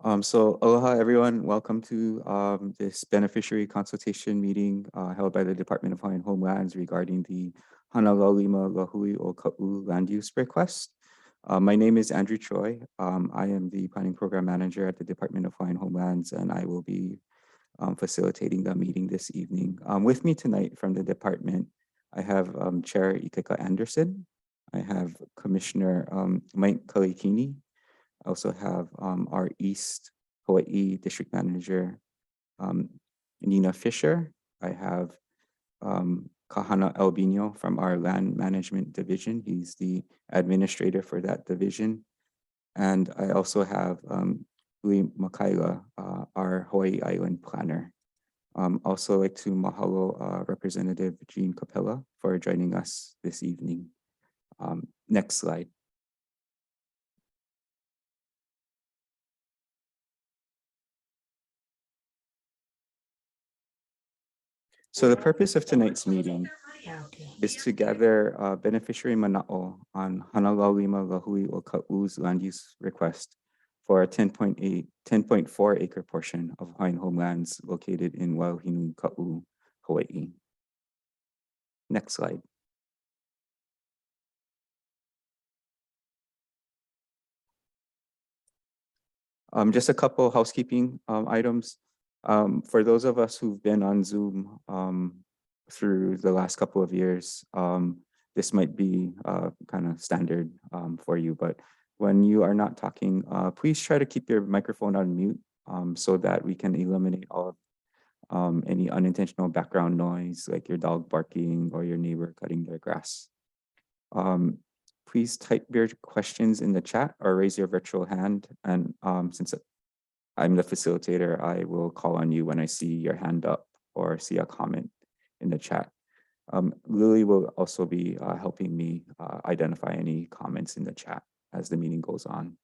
So aloha everyone, welcome to this beneficiary consultation meeting held by the Department of Hawaiian Homelands regarding the Hana Laulima Lāhui o Ka'u land use request. My name is Andrew Choi. I am the Planning Program Manager at the Department of Hawaiian Homelands, and I will be facilitating the meeting this evening. With me tonight from the department, I have Chair Ikeka Anderson. I have Commissioner Mike Kalekini. I also have our East Hawaii District Manager, Nina Fisher. I have Kahana Albino from our Land Management Division. He's the administrator for that division. And I also have Uli Makaila, our Hawaii Island planner. Also like to mahalo Representative Jean Capella for joining us this evening. Next slide. So the purpose of tonight's meeting is to gather beneficiary mana'o on Hana Laulima Lāhui o Ka'u's land use request for a 10.4 acre portion of Hawaiian homelands located in ōhinu Ka'u, Hawaii. Next slide. Just a couple housekeeping items. For those of us who've been on Zoom through the last couple of years, this might be kind of standard for you, but when you are not talking, please try to keep your microphone on mute so that we can eliminate all of any unintentional background noise, like your dog barking or your neighbor cutting their grass. Please type your questions in the chat or raise your virtual hand. And since I'm the facilitator, I will call on you when I see your hand up or see a comment in the chat. Lily will also be helping me identify any comments in the chat as the meeting goes on.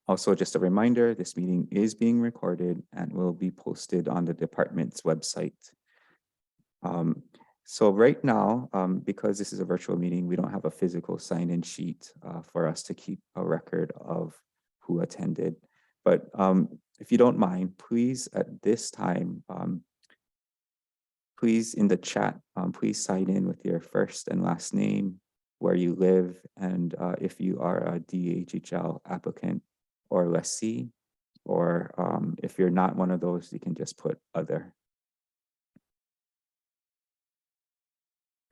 Also, just a reminder, this meeting is being recorded and will be posted on the department's website. So right now, because this is a virtual meeting, we don't have a physical sign-in sheet for us to keep a record of who attended. But if you don't mind, please at this time, please in the chat, please sign in with your first and last name, where you live, and if you are a DHHL applicant or lessee, or if you're not one of those, you can just put other.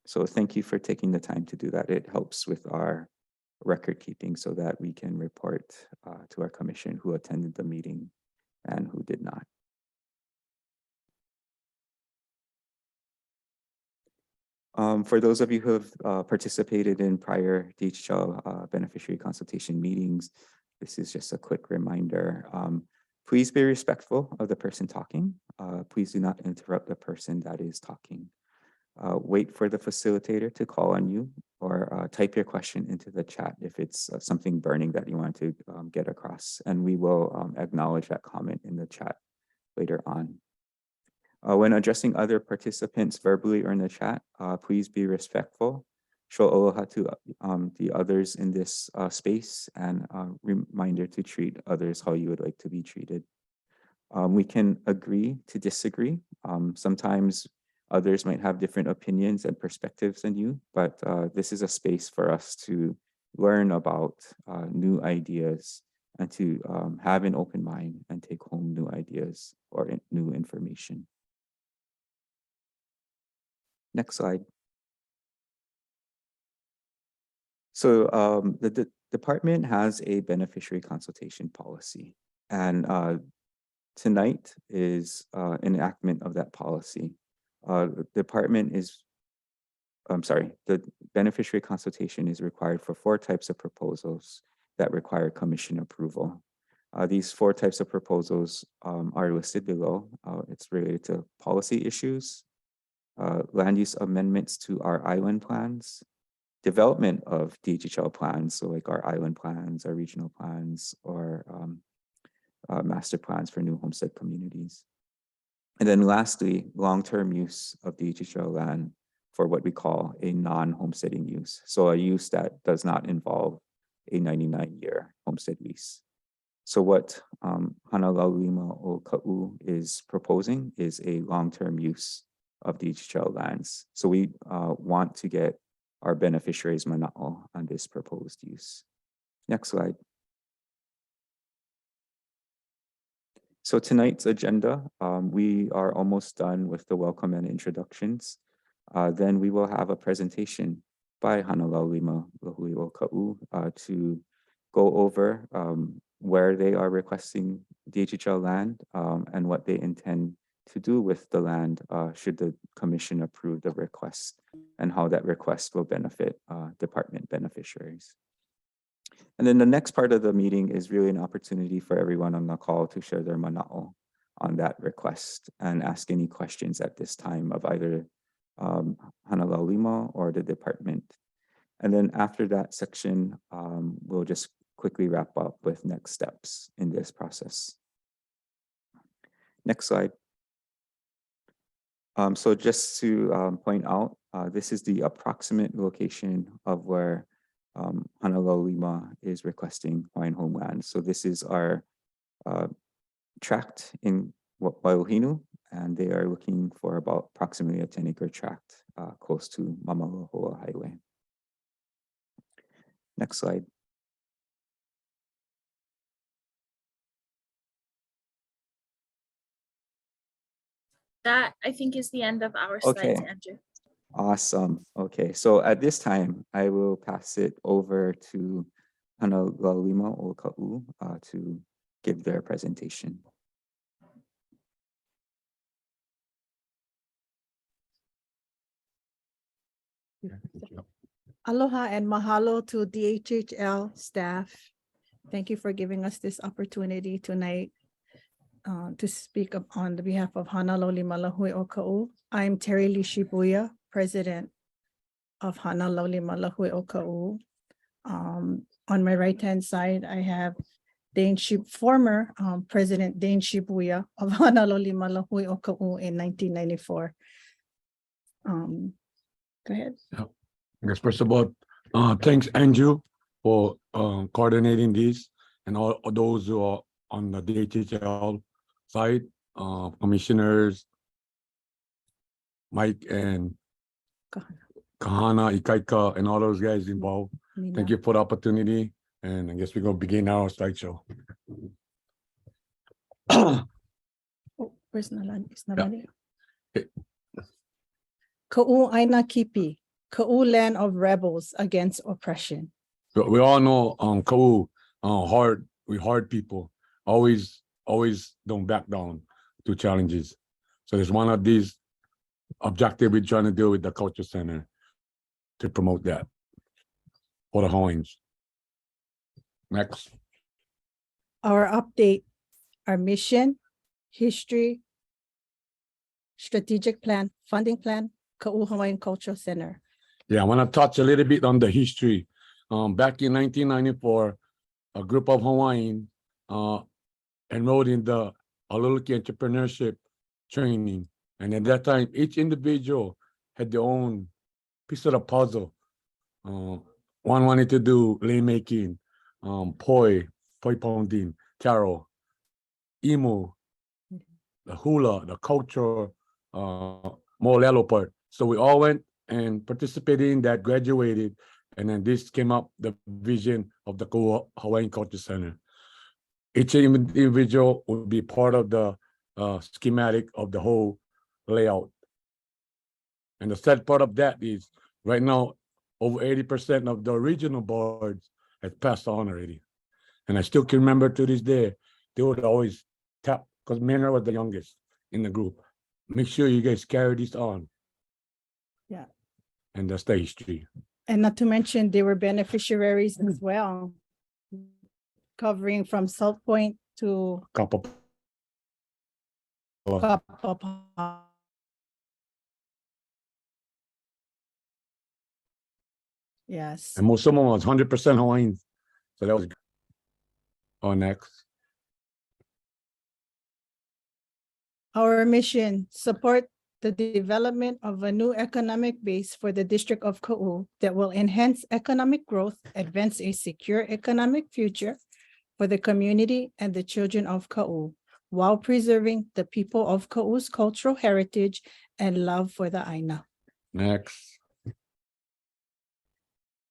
So thank you for taking the time to do that. It helps with our record keeping so that we can report to our commission who attended the meeting and who did not. For those of you who have participated in prior DHHL beneficiary consultation meetings, this is just a quick reminder. Please be respectful of the person talking. Please do not interrupt the person that is talking. Wait for the facilitator to call on you or type your question into the chat if it's something burning that you want to get across, and we will acknowledge that comment in the chat later on. When addressing other participants verbally or in the chat, please be respectful. Show aloha to the others in this space, and reminder to treat others how you would like to be treated. We can agree to disagree. Sometimes others might have different opinions and perspectives than you, but this is a space for us to learn about new ideas and to have an open mind and take home new ideas or new information. Next slide. So the department has a beneficiary consultation policy, and tonight is enactment of that policy. The department is, the beneficiary consultation is required for 4 types of proposals that require commission approval. These 4 types of proposals are listed below. It's related to policy issues, land use amendments to our island plans, development of DHHL plans, so like our island plans, our regional plans, or master plans for new homestead communities. And then lastly, long-term use of DHHL land for what we call a non-homesteading use. So a use that does not involve a 99-year homestead lease. So what Hana Laulima Lāhui is proposing is a long-term use of DHHL lands. So we want to get our beneficiaries mana'o on this proposed use. Next slide. So tonight's agenda, we are almost done with the welcome and introductions. Then we will have a presentation by Hana Laulima Lāhui to go over where they are requesting DHHL land and what they intend to do with the land should the commission approve the request, and how that request will benefit department beneficiaries. And then the next part of the meeting is really an opportunity for everyone on the call to share their mana'o on that request and ask any questions at this time of either Hana Laulima or the department. And then after that section, we'll just quickly wrap up with next steps in this process. Next slide. So just to point out, this is the approximate location of where Hana Laulima is requesting Hawaiian homeland. So this is our tract in ōhinu, and they are looking for about approximately a 10-acre tract close to Mamalohoa Highway. Next slide. That, I think, is the end of our slides, Andrew. Awesome. Okay, so at this time, I will pass it over to Hana Laulima Lāhui to give their presentation. Aloha and mahalo to DHHL staff. Thank you for giving us this opportunity tonight to speak up on the behalf of Hana Laulima Lāhui Oka'u. I'm Terry Lee Shibuya, President of Hana Laulima Lāhui Oka'u. On my right-hand side, I have former President Dane Shibuya of Hana Laulima Lāhui Oka'u in 1994. Go ahead. Yeah. I guess first of all, thanks Andrew for coordinating this, and all those who are on the DHHL side, commissioners, Mike and Kahana, Ikaika, and all those guys involved. Nina. Thank you for the opportunity, and I guess we're gonna begin our slideshow. Oh, where's Nalani? It's Nalani. Yeah. Ka'u Aina Kipi, Ka'u land of rebels against oppression. So we all know Ka'u, we hard people, always don't back down to challenges. So there's one of these objectives we're trying to do with the Culture Center to promote that for the Hawaiians. Next. Our update, our mission, history, strategic plan, funding plan, Ka'u Hawaiian Cultural Center. Yeah, I want to touch a little bit on the history. Back in 1994, a group of Hawaiians enrolled in the Aluluki entrepreneurship training. And at that time, each individual had their own piece of the puzzle. One wanted to do lei making, poi pounding, taro, imu, the hula, the culture, mo'olelo part. So we all went and participated in that, graduated, and then this came up, the vision of the Hawaiian Cultural Center. Each individual would be part of the schematic of the whole layout. And the sad part of that is right now, over 80% of the original boards has passed on already. And I still can remember to this day, they would always tap, because Maynard was the youngest in the group. Make sure you guys carry this on. Yeah. And that's the history. And not to mention, they were beneficiaries as well, covering from South Point to Kapa. Kapapa. Yes. And most of them was 100% Hawaiian. So that was good. Oh, next. Our mission, support the development of a new economic base for the District of Ka'u that will enhance economic growth, advance a secure economic future for the community and the children of Ka'u, while preserving the people of Ka'u's cultural heritage and love for the Aina. Next.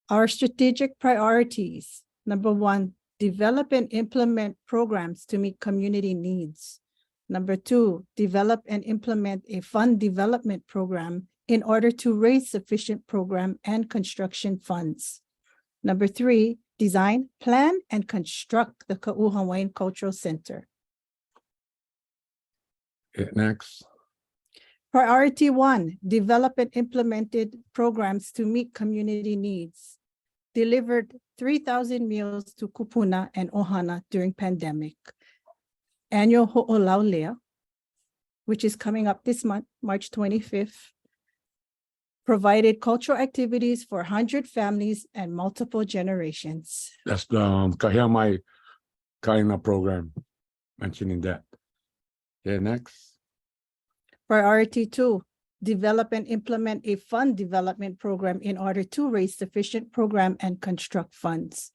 Our strategic priorities. Number 1, develop and implement programs to meet community needs. Number 2, develop and implement a fund development program in order to raise sufficient program and construction funds. Number 3, design, plan, and construct the Ka'u Hawaiian Cultural Center. Okay, next. Priority 1, develop and implemented programs to meet community needs. Delivered 3,000 meals to kūpuna and ōhana during pandemic. Annual ho'olaulea, which is coming up this month, March 25th, provided cultural activities for 100 families and multiple generations. That's the Kahiamai Kaina program, mentioning that. Okay, next. Priority 2, develop and implement a fund development program in order to raise sufficient program and construct funds.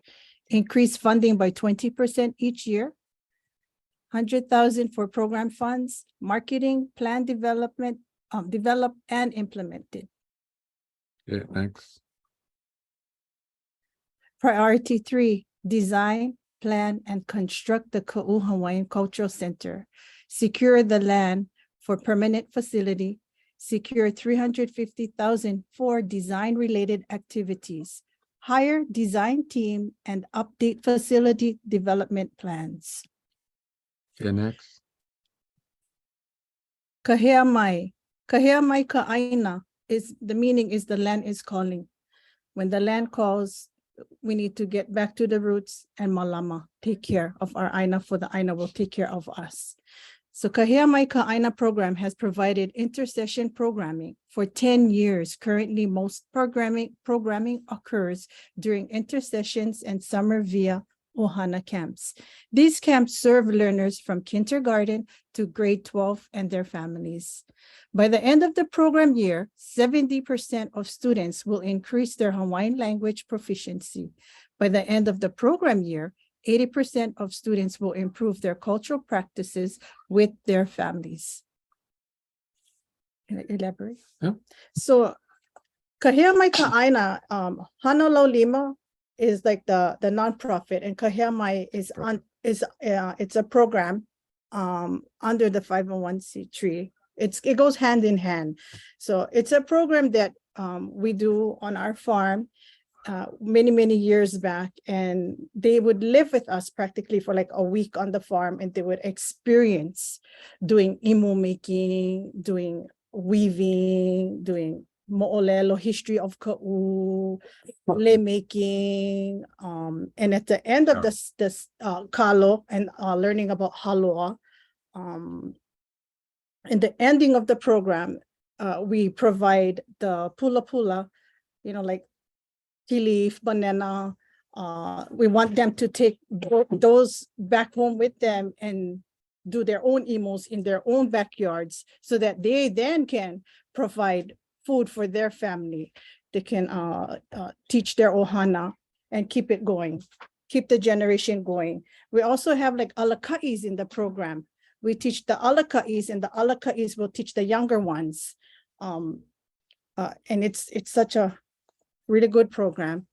Increase funding by 20% each year. 100,000 for program funds, marketing, plan development, develop and implemented. Okay, next. Priority 3, design, plan, and construct the Ka'u Hawaiian Cultural Center. Secure the land for permanent facility. Secure 350,000 for design-related activities. Hire design team and update facility development plans. Okay, next. Kahiamai. Kahiamai ka'aina is, the meaning is the land is calling. When the land calls, we need to get back to the roots and malama, take care of our aina, for the aina will take care of us. So Kahiamai Ka'aina program has provided intercession programming for 10 years. Currently, most programming occurs during intercessions and summer via ōhana camps. These camps serve learners from kindergarten to grade 12 and their families. By the end of the program year, 70% of students will increase their Hawaiian language proficiency. By the end of the program year, 80% of students will improve their cultural practices with their families. Can I elaborate? Yeah. So, Kahiamai Ka'aina, Hana Laulima is like the nonprofit, and Kahiamai is it's a program under the 501c3. It goes hand in hand. So it's a program that we do on our farm many years back, and they would live with us practically for like a week on the farm, and they would experience doing imo making, doing weaving, doing mo'olelo, history of Ka'u, le making, and at the end of this kalo and learning about haloa, in the ending of the program, we provide the pula, like tea leaf, banana. We want them to take those back home with them and do their own imos in their own backyards, so that they then can provide food for their family. They can teach their ohana and keep it going, keep the generation going. We also have like alaka'is in the program. We teach the alaka'is, and the alaka'is will teach the younger ones. And it's such a really good program.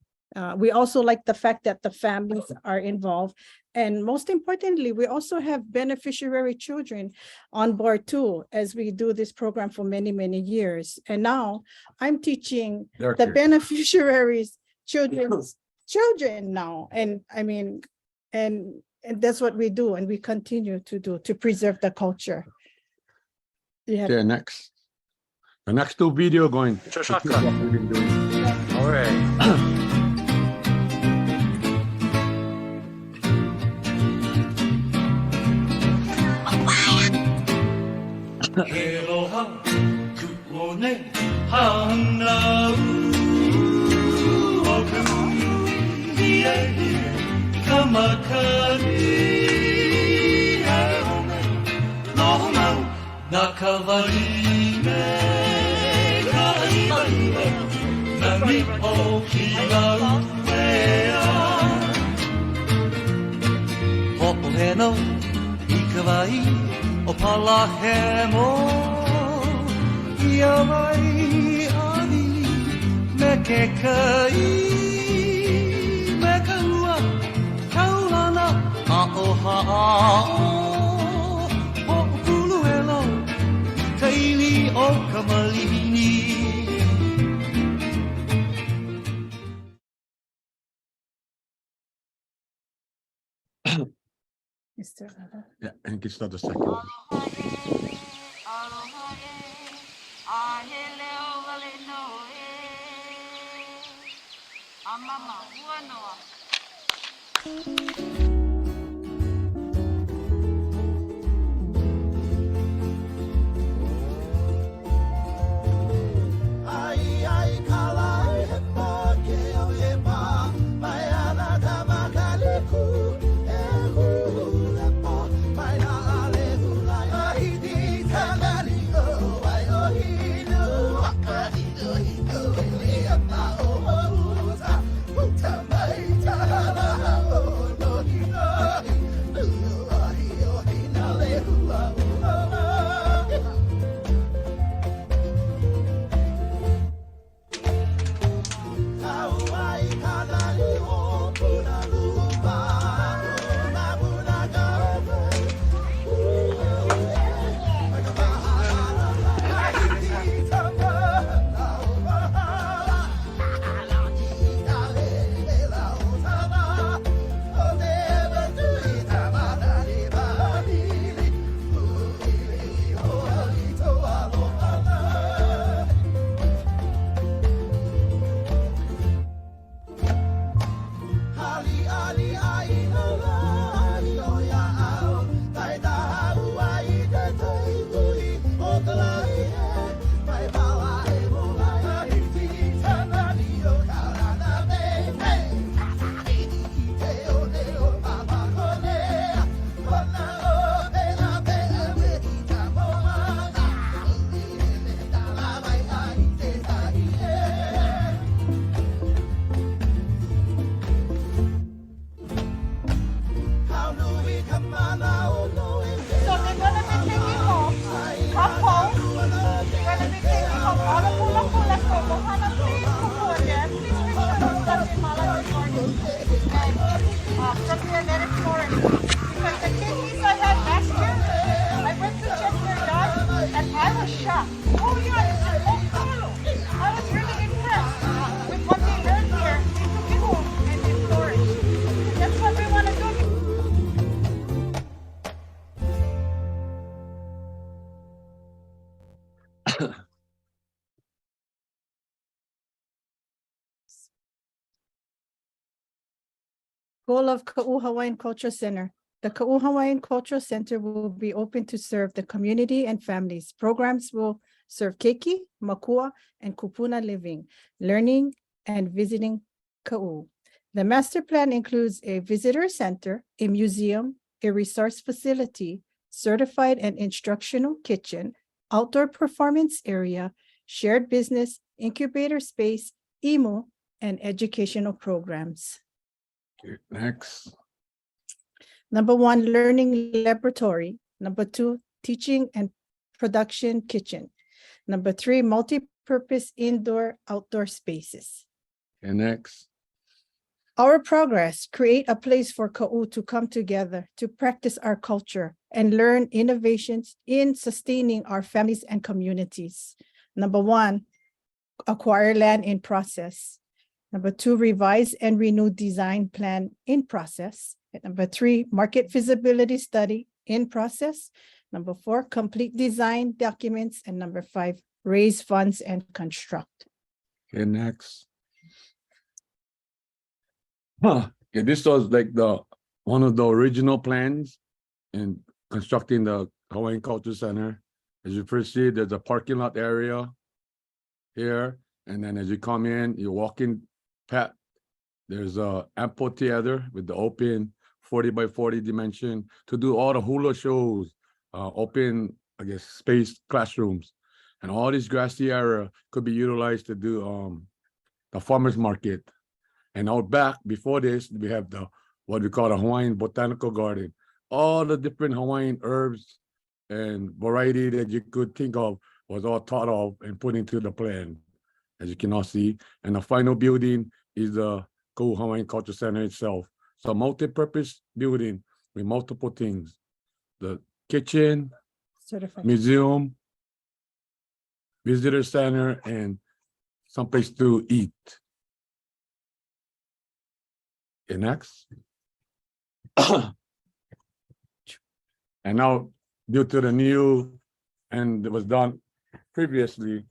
We also like the fact that the families are involved. And most importantly, we also have beneficiary children on board too, as we do this program for many years. And now I'm teaching the beneficiaries children's children now. And I mean, and that's what we do, and we continue to do to preserve the culture. Yeah. Okay, next. The next two video going. All right. Eloha kuone hana uoka kamakani nohomau nakawarime ka'imaime nani o ki lau mea no I ka wai o palahe mo Ia wai ani me ke kai me ka ua kaulana a o ha'a o kulu e lau kaili o ka malini Mr. Ada. Yeah, and you can start the second. Goal of Ka'u Hawaiian Cultural Center. The Ka'u Hawaiian Cultural Center will be open to serve the community and families. Programs will serve keiki, mākua, and kūpuna living, learning, and visiting Ka'u. The master plan includes a visitor center, a museum, a resource facility, certified and instructional kitchen, outdoor performance area, shared business, incubator space, imu, and educational programs. Okay, next. Number 1, learning laboratory. Number 2, teaching and production kitchen. Number 3, multi-purpose indoor, outdoor spaces. Okay, next. Our progress, create a place for Ka'u to come together, to practice our culture and learn innovations in sustaining our families and communities. Number 1, acquire land in process. Number 2, revise and renew design plan in process. And number 3, market feasibility study in process. Number 4, complete design documents. And number 5, raise funds and construct. Okay, next. Okay, this was like one of the original plans in constructing the Hawaiian Cultural Center. As you first see, there's a parking lot area here. And then as you come in, you walk in, there's a amphitheater with the open 40 by 40 dimension to do all the hula shows, open, I guess, space classrooms. And all this grassy area could be utilized to do the farmer's market. And out back, before this, we have what we call the Hawaiian Botanical Garden, all the different Hawaiian herbs and variety that you could think of was all thought of and put into the plan, as you can all see. And the final building is the Hawaiian Cultural Center itself. So multi-purpose building with multiple things. The kitchen, Certified. museum, visitor center, and someplace to eat. Okay, next. And now, due to the new, and it was done previously,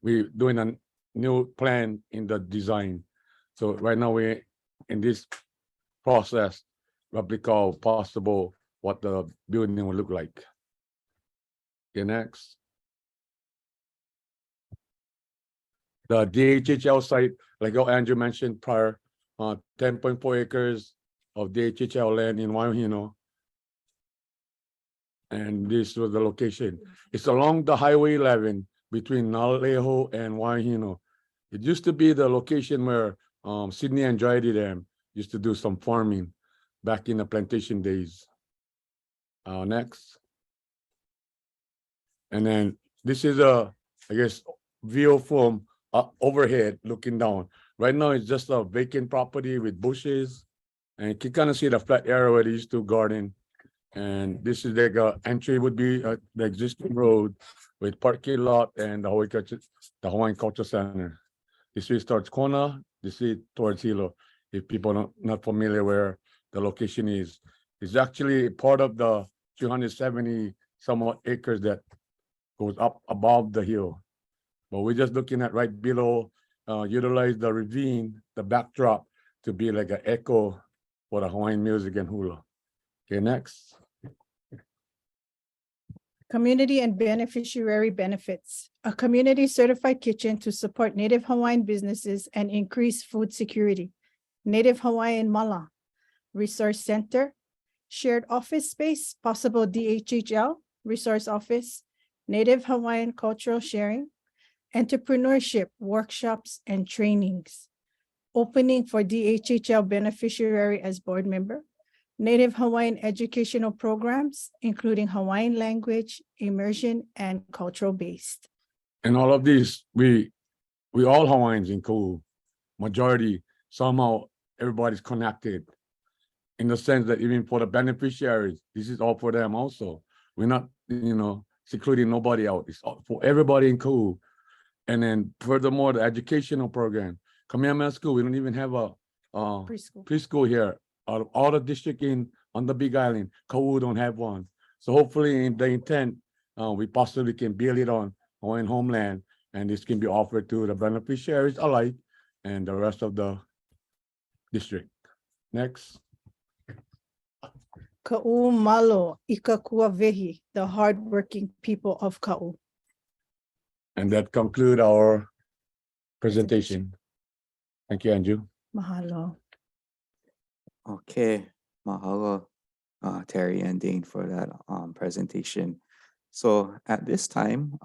we're doing a new plan in the design. So right now we're in this process, what we call possible, what the building will look like. Okay, next. The DHHL site, like Andrew mentioned prior, 10.4 acres of DHHL land in ōhinu. And this was the location. It's along the Highway 11 between Naleho and ōhinu. It used to be the location where Sydney and Dryden Dam used to do some farming back in the plantation days. Next. And then this is a, I guess, view from overhead looking down. Right now, it's just a vacant property with bushes. And you can kind of see the flat area where they used to garden. And this is like a entry would be the existing road with parking lot and the Hawaiian Cultural Center. This is towards Kona, this is towards Hilo. If people are not familiar where the location is, it's actually part of the 270 somewhat acres that goes up above the hill. But we're just looking at right below, utilize the ravine, the backdrop to be like an echo for the Hawaiian music and hula. Okay, next. Community and beneficiary benefits. A community certified kitchen to support Native Hawaiian businesses and increase food security. Native Hawaiian Mala. Resource Center. Shared office space, possible DHHL, resource office. Native Hawaiian cultural sharing. Entrepreneurship, workshops, and trainings. Opening for DHHL beneficiary as board member. Native Hawaiian educational programs, including Hawaiian language, immersion, and cultural based. And all of these, we all Hawaiians in Kau, majority, somehow everybody's connected in the sense that even for the beneficiaries, this is all for them also. We're not, secluding nobody out. It's all for everybody in Kau. And then furthermore, the educational program. Kamehameha School, we don't even have a preschool here. Out of all the district on the Big Island, Kau don't have one. So hopefully in the intent, we possibly can build it on Hawaiian homeland, and this can be offered to the beneficiaries alike and the rest of the district. Next. Ka'u malo ika kuawehi, the hardworking people of Ka'u. And that conclude our presentation. Thank you, Andrew. Mahalo. Okay, mahalo, Terry and Dane for that presentation. So at this time,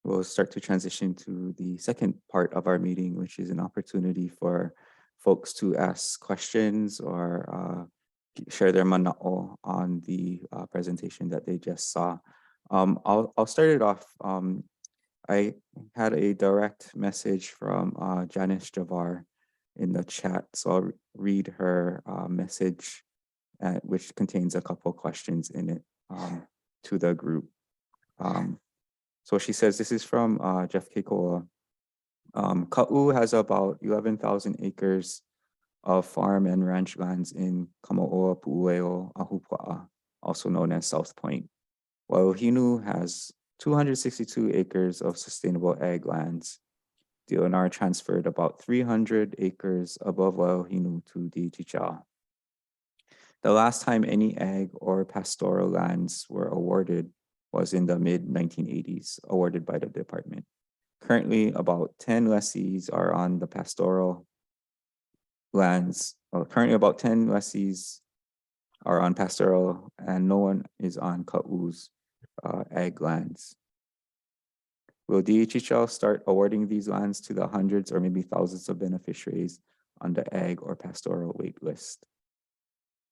we'll start to transition to the second part of our meeting, which is an opportunity for folks to ask questions or share their mana'o on the presentation that they just saw. I'll start it off. I had a direct message from Janice Javar in the chat, so I'll read her message, which contains a couple questions in it to the group. So she says, this is from Jeff Keikoa. Ka'u has about 11,000 acres of farm and ranch lands in Kamaoa Pu'ueo Ahupua'a, also known as South Point, while ōhinu has 262 acres of sustainable ag lands. DNR transferred about 300 acres above ōhinu to DHHL. The last time any ag or pastoral lands were awarded was in the mid-1980s, awarded by the department. Currently, about 10 lessees are on the pastoral lands. Currently, about 10 lessees are on pastoral, and no one is on Ka'u's ag lands. Will DHHL start awarding these lands to the hundreds or maybe thousands of beneficiaries on the ag or pastoral wait list?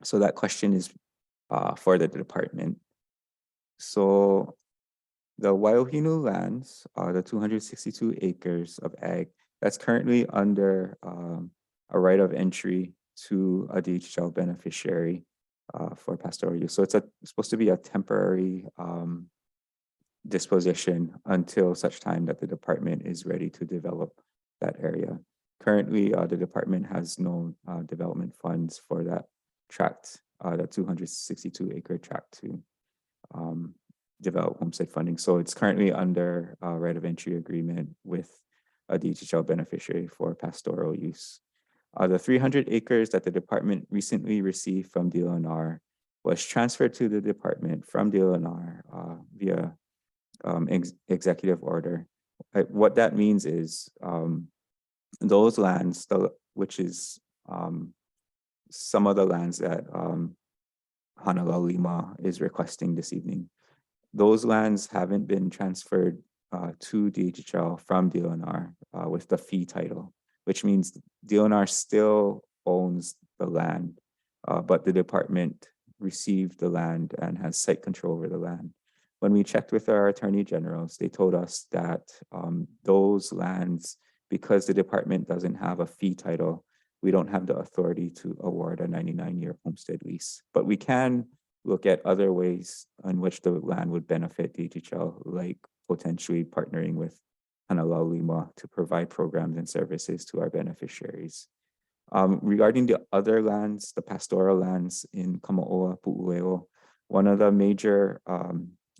So that question is for the department. So the ōhinu lands, the 262 acres of ag, that's currently under a right of entry to a DHHL beneficiary for pastoral use. So it's supposed to be a temporary disposition until such time that the department is ready to develop that area. Currently, the department has no development funds for that tract, that 262 acre tract to develop homestead funding. So it's currently under a right of entry agreement with a DHHL beneficiary for pastoral use. The 300 acres that the department recently received from DLNR was transferred to the department from DLNR via executive order. What that means is those lands, which is some of the lands that Hana Laulima is requesting this evening, those lands haven't been transferred to DHHL from DLNR with the fee title, which means DLNR still owns the land, but the department received the land and has site control over the land. When we checked with our attorney generals, they told us that those lands, because the department doesn't have a fee title, we don't have the authority to award a 99-year homestead lease. But we can look at other ways in which the land would benefit DHHL, like potentially partnering with Hana Laulima to provide programs and services to our beneficiaries. Regarding the other lands, the pastoral lands in Kamaoa, Pu'ueo, one of the major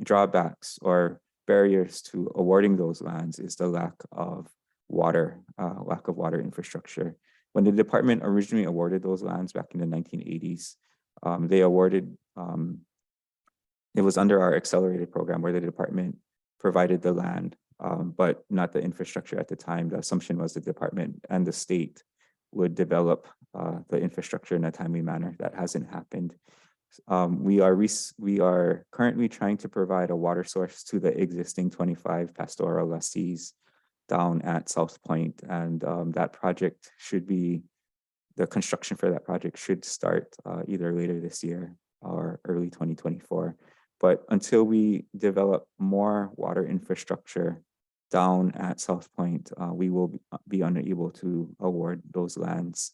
drawbacks or barriers to awarding those lands is the lack of water infrastructure. When the department originally awarded those lands back in the 1980s, they awarded, it was under our accelerated program where the department provided the land, but not the infrastructure at the time. The assumption was the department and the state would develop the infrastructure in a timely manner. That hasn't happened. We are currently trying to provide a water source to the existing 25 pastoral lessees down at South Point, and that project should be, the construction for that project should start either later this year or early 2024. But until we develop more water infrastructure down at South Point, we will be unable to award those lands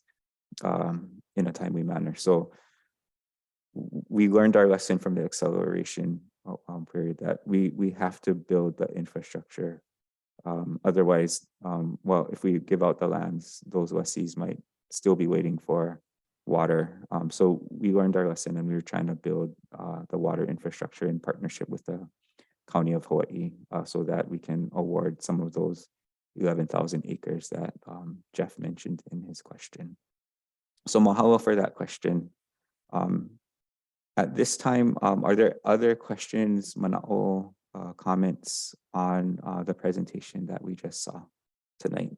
in a timely manner. So we learned our lesson from the acceleration period that we have to build the infrastructure. Otherwise, well, if we give out the lands, those lessees might still be waiting for water. So we learned our lesson and we were trying to build the water infrastructure in partnership with the County of Hawaii so that we can award some of those 11,000 acres that Jeff mentioned in his question. So mahalo for that question. At this time, are there other questions, mana'o, comments on the presentation that we just saw tonight?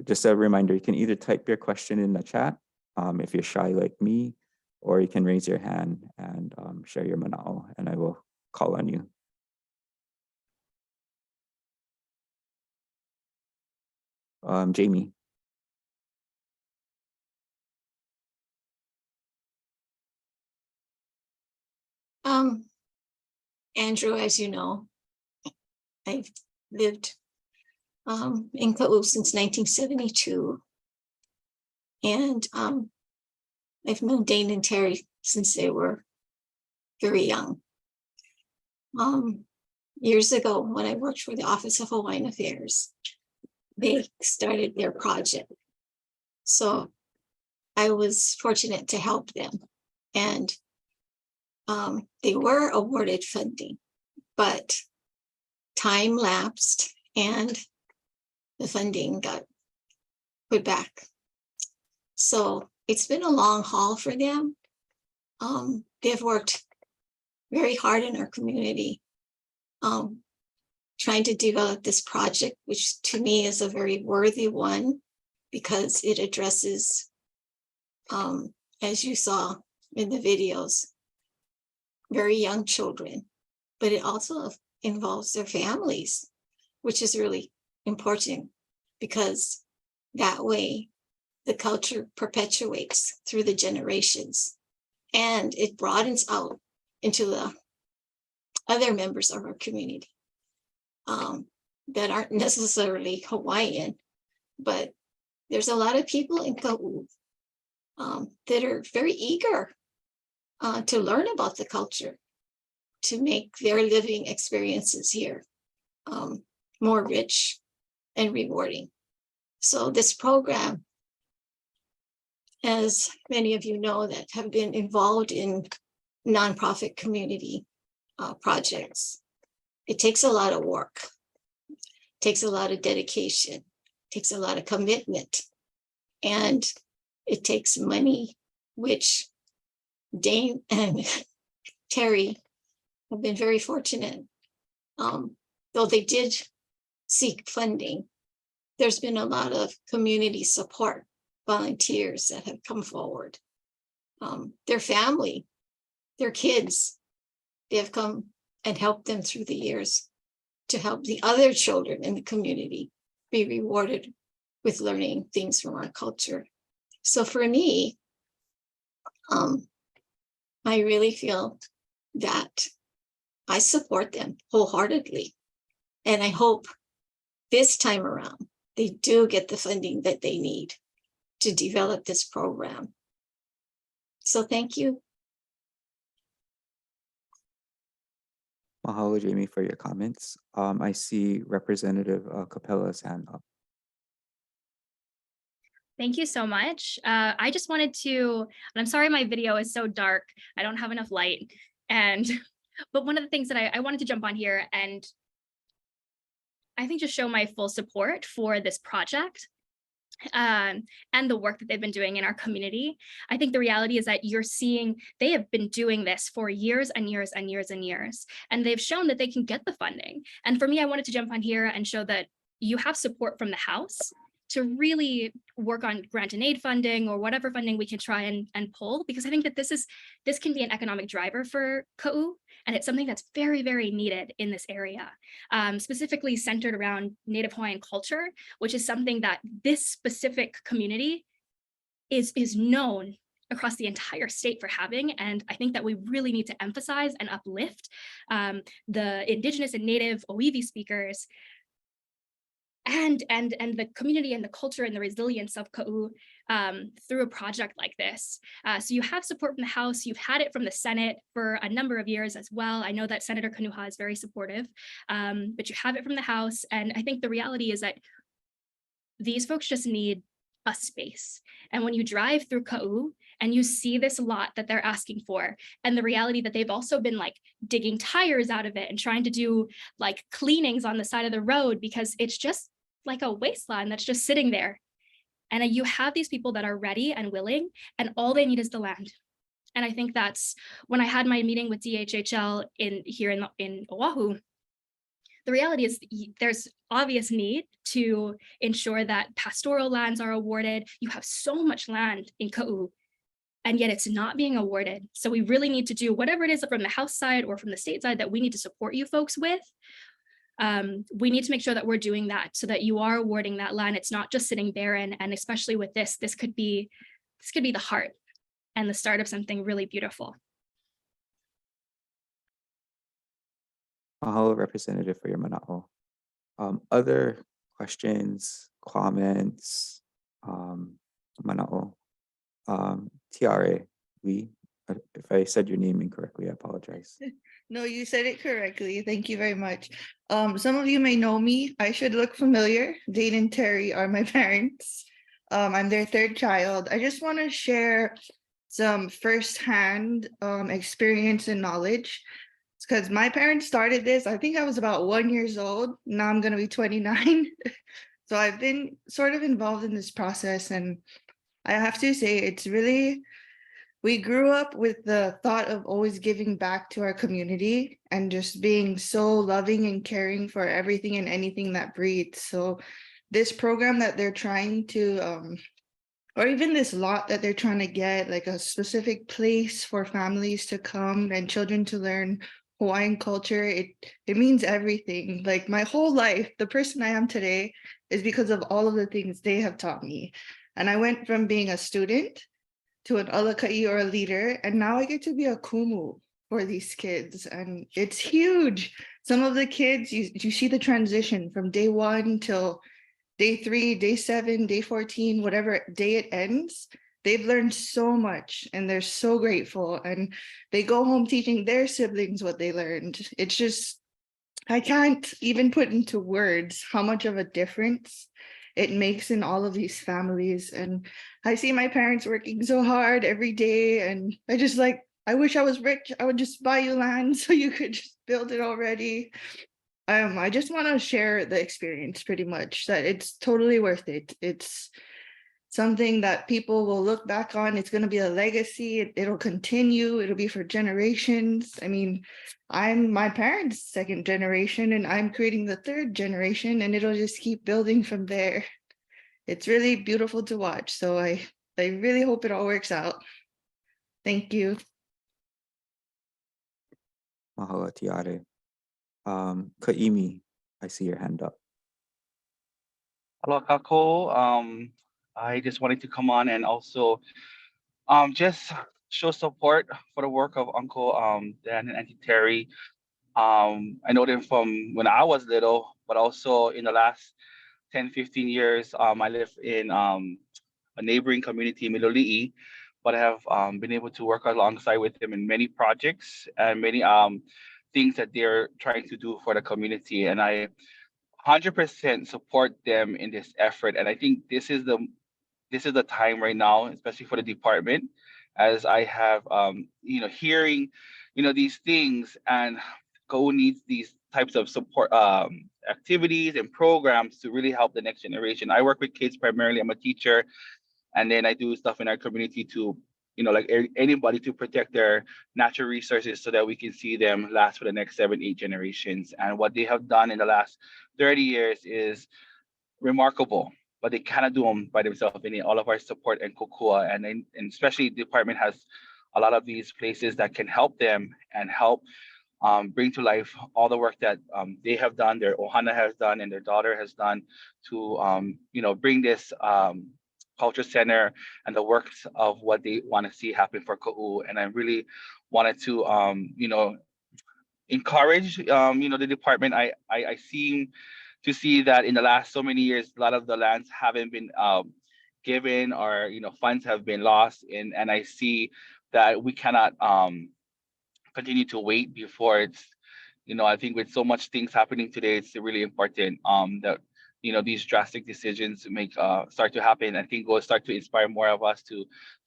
Just a reminder, you can either type your question in the chat if you're shy like me, or you can raise your hand and share your mana'o, and I will call on you. Jamie. Andrew, as you know, I've lived in Ka'u since 1972. And I've known Dane and Terry since they were very young. Years ago, when I worked for the Office of Hawaiian Affairs, they started their project. So I was fortunate to help them. And they were awarded funding, but time lapsed and the funding got put back. So it's been a long haul for them. They've worked very hard in our community, trying to develop this project, which to me is a very worthy one because it addresses, as you saw in the videos, very young children, but it also involves their families, which is really important because that way the culture perpetuates through the generations and it broadens out into the other members of our community that aren't necessarily Hawaiian, but there's a lot of people in Ka'u that are very eager to learn about the culture, to make their living experiences here more rich and rewarding. So this program, as many of you know that have been involved in nonprofit community projects, it takes a lot of work, takes a lot of dedication, takes a lot of commitment, and it takes money, which Dane and Terry have been very fortunate. Though they did seek funding, there's been a lot of community support, volunteers that have come forward. Their family, their kids, they have come and helped them through the years to help the other children in the community be rewarded with learning things from our culture. So for me, I really feel that I support them wholeheartedly. And I hope this time around, they do get the funding that they need to develop this program. So thank you. Mahalo, Jamie, for your comments. I see Representative Capella's hand up. Thank you so much. I just wanted to, and I'm sorry my video is so dark. I don't have enough light. But one of the things that I wanted to jump on here and I think just show my full support for this project and the work that they've been doing in our community. I think the reality is that you're seeing they have been doing this for years and years and years and years, and they've shown that they can get the funding. And for me, I wanted to jump on here and show that you have support from the House to really work on grant and aid funding or whatever funding we can try and pull, because I think that this can be an economic driver for Ka'u, and it's something that's very, very needed in this area, specifically centered around Native Hawaiian culture, which is something that this specific community is known across the entire state for having. And I think that we really need to emphasize and uplift the Indigenous and Native Oiwi speakers and the community and the culture and the resilience of Ka'u through a project like this. So you have support from the House, you've had it from the Senate for a number of years as well. I know that Senator Kanuha is very supportive, but you have it from the House. And I think the reality is that these folks just need a space. And when you drive through Ka'u and you see this lot that they're asking for, and the reality that they've also been like digging tires out of it and trying to do like cleanings on the side of the road because it's just like a wasteland that's just sitting there. And you have these people that are ready and willing, and all they need is the land. And I think that's when I had my meeting with DHHL here in Oahu, the reality is there's obvious need to ensure that pastoral lands are awarded. You have so much land in Ka'u, and yet it's not being awarded. So we really need to do whatever it is from the House side or from the state side that we need to support you folks with. We need to make sure that we're doing that so that you are awarding that land. It's not just sitting barren. And especially with this could be the heart and the start of something really beautiful. Mahalo, Representative, for your mana'o. Other questions, comments, mana'o. Tiare, if I said your name incorrectly, I apologize. No, you said it correctly. Thank you very much. Some of you may know me. I should look familiar. Dane and Terry are my parents. I'm their third child. I just want to share some firsthand experience and knowledge, because my parents started this. I think I was about 1 year old. Now I'm going to be 29. So I've been sort of involved in this process, and I have to say it's really, we grew up with the thought of always giving back to our community and just being so loving and caring for everything and anything that breathes. So this program that they're trying to, or even this lot that they're trying to get, like a specific place for families to come and children to learn Hawaiian culture, it means everything. Like my whole life, the person I am today is because of all of the things they have taught me. And I went from being a student to an alaka'i or a leader, and now I get to be a kumu for these kids, and it's huge. Some of the kids, you see the transition from day 1 till day 3, day 7, day 14, whatever day it ends. They've learned so much and they're so grateful, and they go home teaching their siblings what they learned. It's just, I can't even put into words how much of a difference it makes in all of these families. And I see my parents working so hard every day, and I just like, I wish I was rich. I would just buy you land so you could just build it already. I just want to share the experience pretty much, that it's totally worth it. It's something that people will look back on. It's going to be a legacy. It'll continue. It'll be for generations. I mean, I'm my parents' second generation, and I'm creating the third generation, and it'll just keep building from there. It's really beautiful to watch. So I really hope it all works out. Thank you. Mahalo tiare. Ka'imi, I see your hand up. Hello, Kako. I just wanted to come on and also just show support for the work of Uncle Dan and Auntie Terry. I know them from when I was little, but also in the last 10, 15 years, I live in a neighboring community, Miloli'i, but I have been able to work alongside with them in many projects and many things that they're trying to do for the community. And I 100% support them in this effort. And I think this is the time right now, especially for the department, as I have hearing these things, and Go needs these types of support activities and programs to really help the next generation. I work with kids primarily. I'm a teacher, and then I do stuff in our community to like anybody, to protect their natural resources so that we can see them last for the next 7, 8 generations. And what they have done in the last 30 years is remarkable, but they cannot do them by themselves. They need all of our support and kokua, and especially the department has a lot of these places that can help them and help bring to life all the work that they have done, their ohana has done, and their daughter has done to bring this culture center and the works of what they want to see happen for Ka'u. And I really wanted to encourage the department. I seem to see that in the last so many years, a lot of the lands haven't been given, or funds have been lost, and I see that we cannot continue to wait before it's I think with so much things happening today, it's really important that these drastic decisions make start to happen. I think will start to inspire more of us to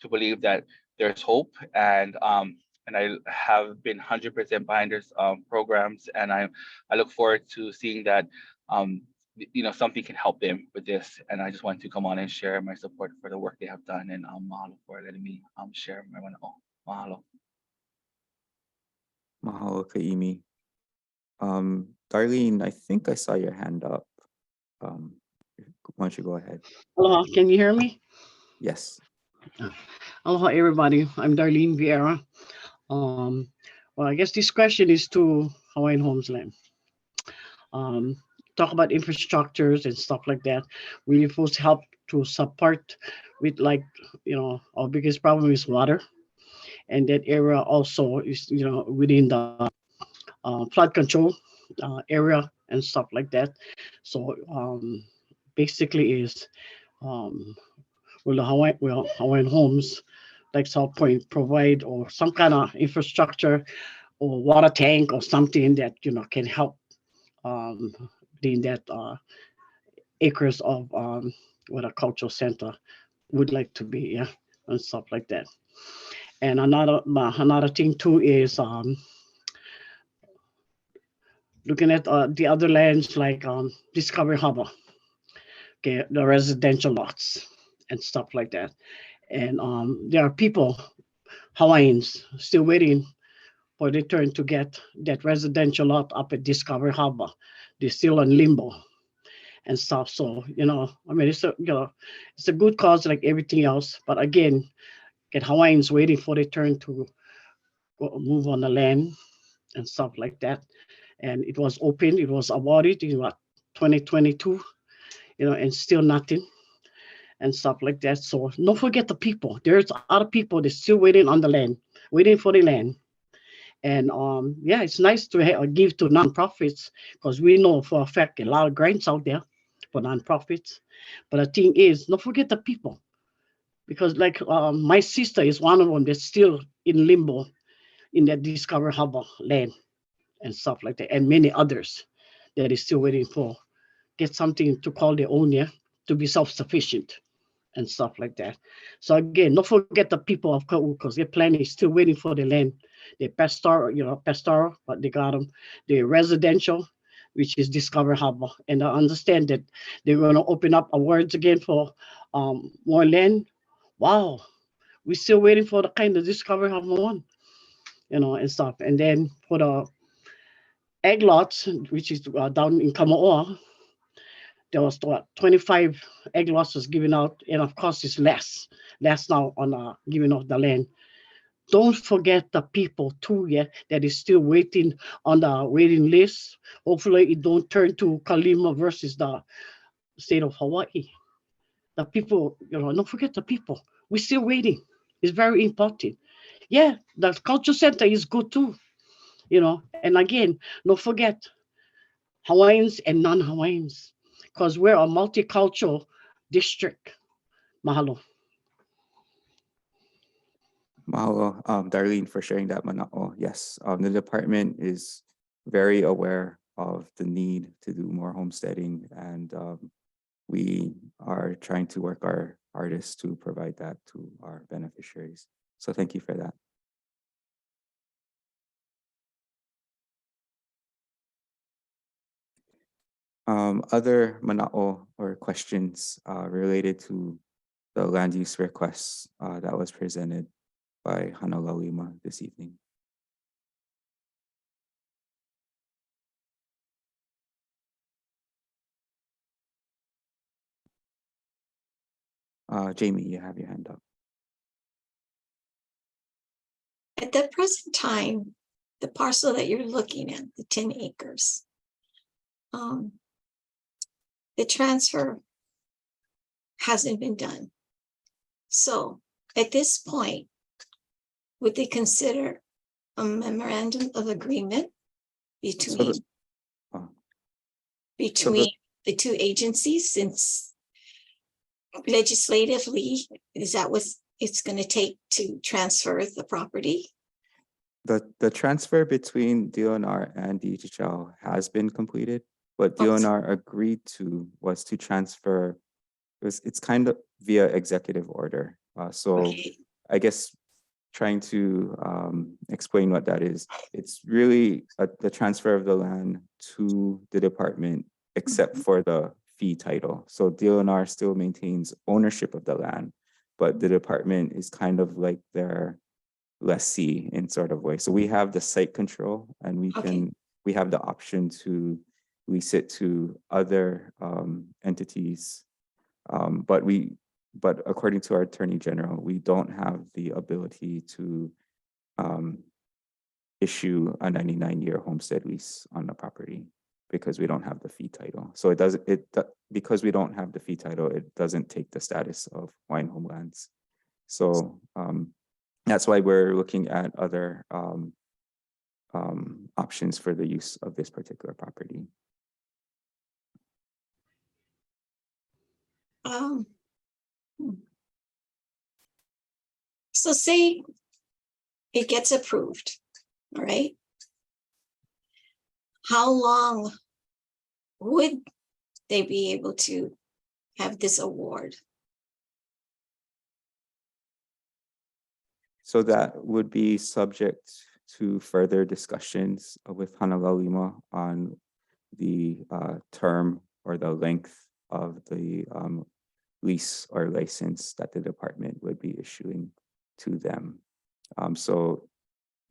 believe that there's hope, and I have been 100% behind this programs, and I look forward to seeing that something can help them with this. And I just wanted to come on and share my support for the work they have done, and mahalo for letting me share my mana'o. Mahalo. Mahalo Ka'imi. Darlene, I think I saw your hand up. Why don't you go ahead? Aloha, can you hear me? Yes. Aloha, everybody. I'm Darlene Vieira. Well, I guess this question is to Hawaiian Homeland. Talk about infrastructures and stuff like that. Really supposed to help to support with, like, our biggest problem is water. And that area also is, within the flood control area and stuff like that. So basically is, will Hawaiian Homes, like South Point, provide or some kind of infrastructure or water tank or something that can help in that acres of what a cultural center would like to be, yeah, and stuff like that. And another thing too is looking at the other lands like Discovery Harbor, okay, the residential lots and stuff like that. And there are people, Hawaiians, still waiting for their turn to get that residential lot up at Discovery Harbor. They're still in limbo and stuff. So, I mean, it's a good cause like everything else. But again, get Hawaiians waiting for their turn to move on the land and stuff like that. And it was open, it was awarded in 2022, and still nothing. and stuff like that. So don't forget the people. There's other people that's still waiting on the land, waiting for the land. And yeah, it's nice to give to nonprofits because we know for a fact a lot of grants out there for nonprofits. But the thing is, don't forget the people, because like my sister is one of them that's still in limbo in that Discover Harbor land and stuff like that, and many others that is still waiting for get something to call their own, yeah, to be self-sufficient and stuff like that. So again, don't forget the people of Ka'u, because their plan is still waiting for the land. They're pastoral, but they got them. They're residential, which is Discover Harbor. And I understand that they're going to open up awards again for more land. Wow, we're still waiting for the kind of Discover Harbor one, and stuff. And then for the egg lots, which is down in Kamaoa, there was 25 egg lots was given out, and of course it's less now on giving out the land. Don't forget the people too, yeah, that is still waiting on the waiting list. Hopefully it don't turn to Kalima versus the state of Hawaii. The people, don't forget the people. We're still waiting. It's very important. Yeah, the culture center is good too, and again, don't forget Hawaiians and non-Hawaiians, because we're a multicultural district. Mahalo. Mahalo, Darlene, for sharing that mana'o. Yes, the department is very aware of the need to do more homesteading, and we are trying to work our hardest to provide that to our beneficiaries. So thank you for that. Other mana'o or questions related to the land use requests that was presented by Hana Laulima this evening. Jamie, you have your hand up. At the present time, the parcel that you're looking at, the 10 acres, the transfer hasn't been done. So at this point, would they consider a memorandum of agreement between the two agencies, since legislatively, is that what it's going to take to transfer the property? The transfer between DNR and DHHL has been completed. What DNR agreed to was to transfer, it's kind of via executive order. Okay. I guess trying to explain what that is, it's really the transfer of the land to the department, except for the fee title. So DNR still maintains ownership of the land, but the department is kind of like their lessee in sort of way. So we have the site control, and we have the option to lease it to other entities. But according to our Attorney General, we don't have the ability to issue a 99-year homestead lease on the property because we don't have the fee title. So because we don't have the fee title, it doesn't take the status of Hawaiian homelands. So that's why we're looking at other options for the use of this particular property. So say it gets approved, all right? How long would they be able to have this award? So that would be subject to further discussions with Hana Laulima on the term or the length of the lease or license that the department would be issuing to them. So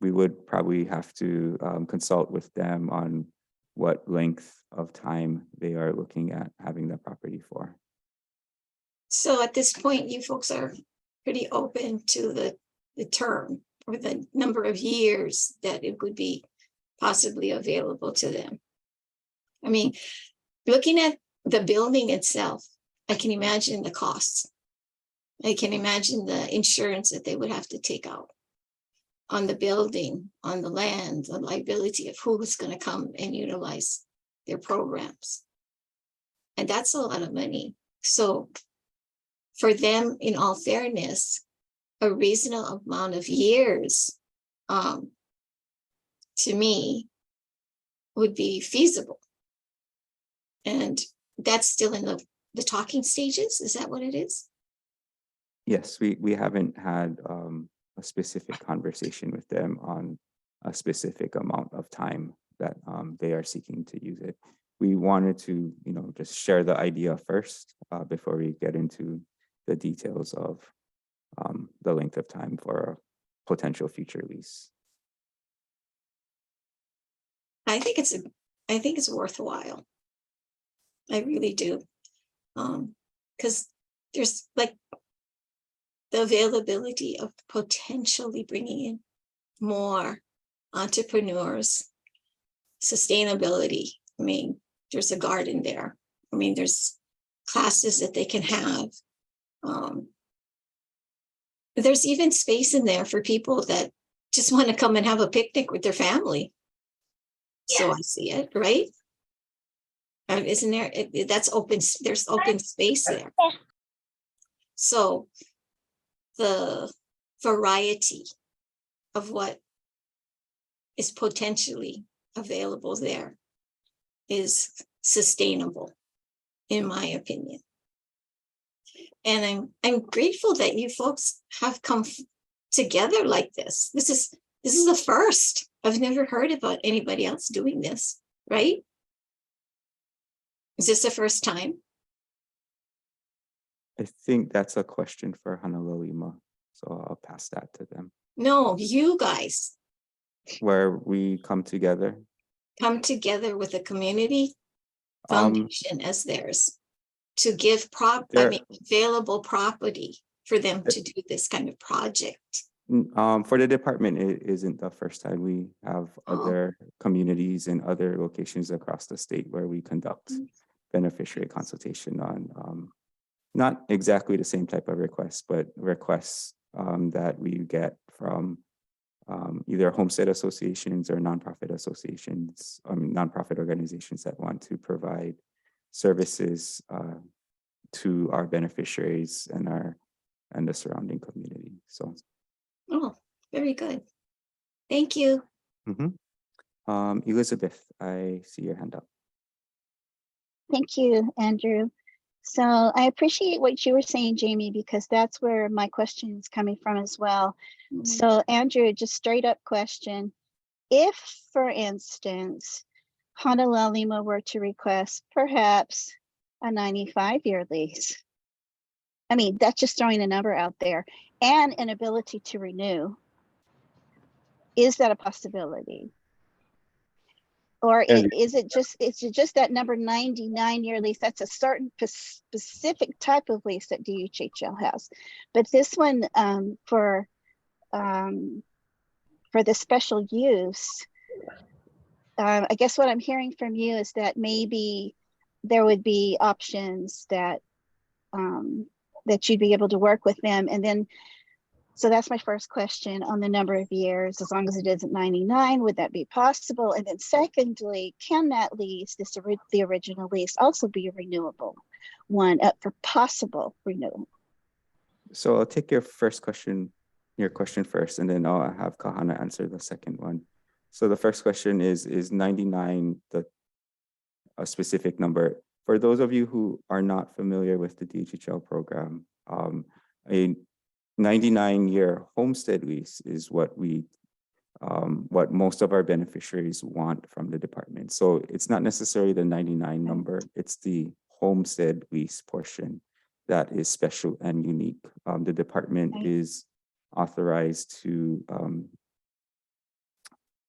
we would probably have to consult with them on what length of time they are looking at having the property for. So at this point, you folks are pretty open to the term or the number of years that it would be possibly available to them. I mean, looking at the building itself, I can imagine the costs I can imagine the insurance that they would have to take out on the building, on the land, the liability of who is going to come and utilize their programs. And that's a lot of money. So for them, in all fairness, a reasonable amount of years, to me, would be feasible. And that's still in the talking stages. Is that what it is? Yes, we haven't had a specific conversation with them on a specific amount of time that they are seeking to use it. We wanted to, just share the idea first before we get into the details of the length of time for a potential future lease. I think it's worthwhile. I really do. Because there's like the availability of potentially bringing in more entrepreneurs, sustainability. I mean, there's a garden there. I mean, there's classes that they can have. There's even space in there for people that just want to come and have a picnic with their family. So I see it, right? Isn't there? That's open. There's open space there. So the variety of what is potentially available there is sustainable, in my opinion. And I'm grateful that you folks have come together like this. This is the first. I've never heard about anybody else doing this, right? Is this the first time? I think that's a question for Hana Laulima, so I'll pass that to them. No, you guys Where we come together. come together with a community foundation as theirs to give available property for them to do this kind of project. For the department, it isn't the first time. We have other communities in other locations across the state where we conduct beneficiary consultation on not exactly the same type of requests, but requests that we get from either homestead associations or nonprofit associations, nonprofit organizations that want to provide services to our beneficiaries and the surrounding community. So. Oh, very good. Thank you. Elizabeth, I see your hand up. Thank you, Andrew. So I appreciate what you were saying, Jamie, because that's where my question is coming from as well. So Andrew, just straight up question. If, for instance, Hana Laulima were to request perhaps a 95-year lease, I mean, that's just throwing a number out there, and an ability to renew, is that a possibility? Or is it just that number 99-year lease? That's a certain specific type of lease that DHHL has. But this one for the special use, I guess what I'm hearing from you is that maybe there would be options that that you'd be able to work with them. And then, so that's my first question on the number of years. As long as it isn't 99, would that be possible? And then secondly, can that lease, the original lease, also be a renewable one up for possible renewal? So I'll take your question first, and then I'll have Kahana answer the second one. So the first question is 99 a specific number? For those of you who are not familiar with the DHHL program, a 99-year homestead lease is what most of our beneficiaries want from the department. So it's not necessarily the 99 number, it's the homestead lease portion that is special and unique. The department is authorized to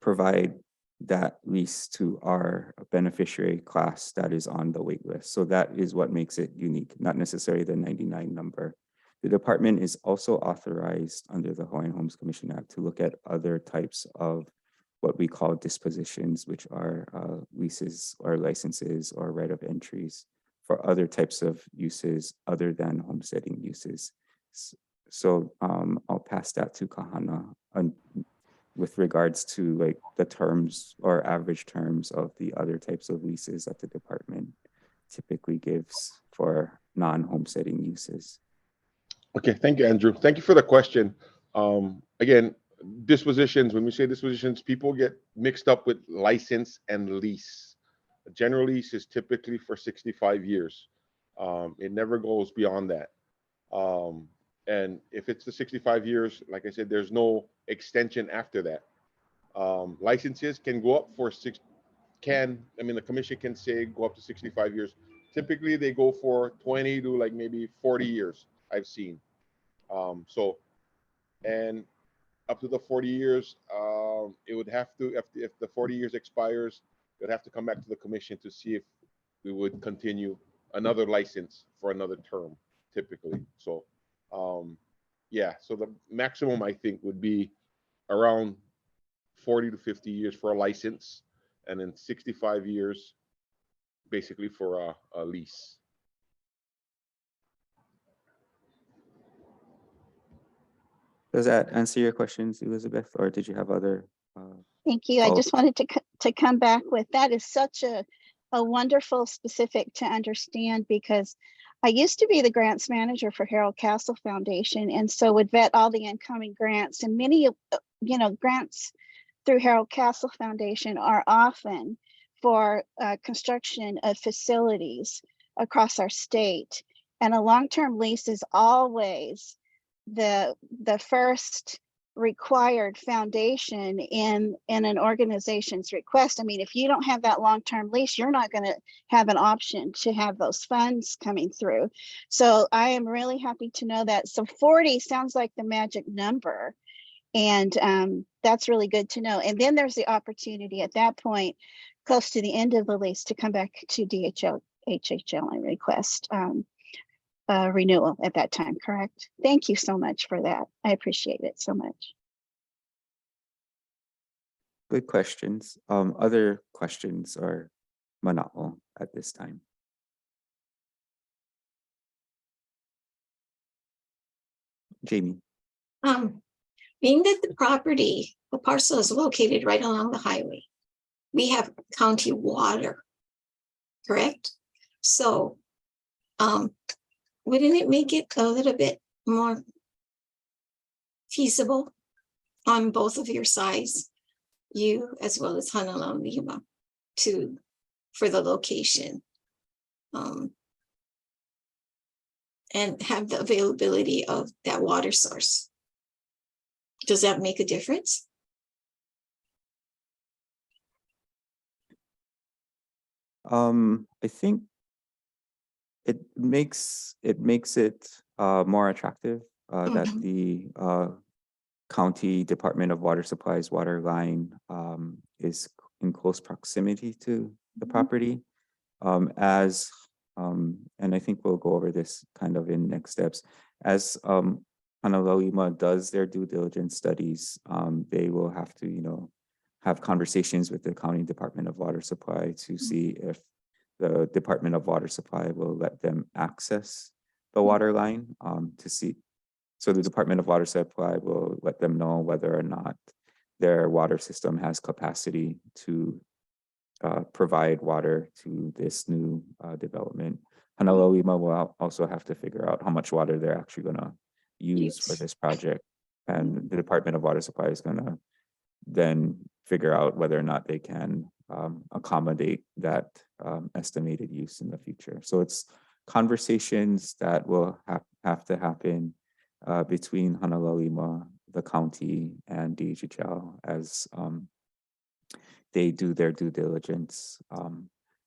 provide that lease to our beneficiary class that is on the wait list. So that is what makes it unique, not necessarily the 99 number. The department is also authorized under the Hawaiian Homes Commission Act to look at other types of what we call dispositions, which are leases or licenses or right of entries for other types of uses other than homesteading uses. So I'll pass that to Kahana with regards to like the terms or average terms of the other types of leases that the department typically gives for non-homesteading uses. Okay, thank you, Andrew. Thank you for the question. Again, dispositions, when we say dispositions, people get mixed up with license and lease. A general lease is typically for 65 years. It never goes beyond that. And if it's the 65 years, like I said, there's no extension after that. Licenses can go up for the commission can say go up to 65 years. Typically they go for 20 to like maybe 40 years, I've seen. And up to the 40 years, it would have to, if the 40 years expires, it would have to come back to the commission to see if we would continue another license for another term, typically. So, yeah, so the maximum I think would be around 40 to 50 years for a license, and then 65 years basically for a lease. Does that answer your questions, Elizabeth, or did you have other? Thank you. I just wanted to come back with that is such a wonderful specific to understand, because I used to be the grants manager for Harold Castle Foundation, and so would vet all the incoming grants, and many grants through Harold Castle Foundation are often for construction of facilities across our state, and a long-term lease is always the first required foundation in an organization's request. I mean, if you don't have that long-term lease, you're not going to have an option to have those funds coming through. So I am really happy to know that. So 40 sounds like the magic number, and that's really good to know. And then there's the opportunity at that point, close to the end of the lease, to come back to DHHL and request renewal at that time, correct? Thank you so much for that. I appreciate it so much. Good questions. Other questions or mana'o at this time? Jamie. Being that the parcel is located right along the highway, we have county water, correct? So, wouldn't it make it a little bit more feasible on both of your sides, you as well as Hana Laulima, for the location, and have the availability of that water source? Does that make a difference? I think it makes it more attractive that the County Department of Water Supply's water line is in close proximity to the property. And I think we'll go over this kind of in next steps. As Hana Laulima does their due diligence studies, they will have to, have conversations with the County Department of Water Supply to see if the Department of Water Supply will let them access the water line to see. So the Department of Water Supply will let them know whether or not their water system has capacity to provide water to this new development. Hana Laulima will also have to figure out how much water they're actually going to use for this project. And the Department of Water Supply is going to then figure out whether or not they can accommodate that estimated use in the future. So it's conversations that will have to happen between Hana Laulima, the county, and DHHL as they do their due diligence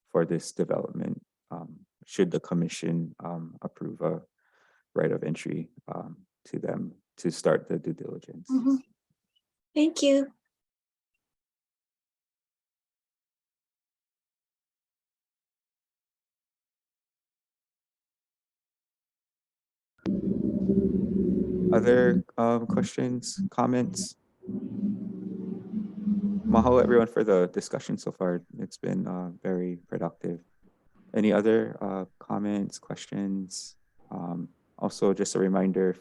for this development, should the commission approve a right of entry to them to start the due diligence. Thank you. Other questions, comments? Mahalo everyone for the discussion so far. It's been very productive. Any other comments, questions? Also, just a reminder,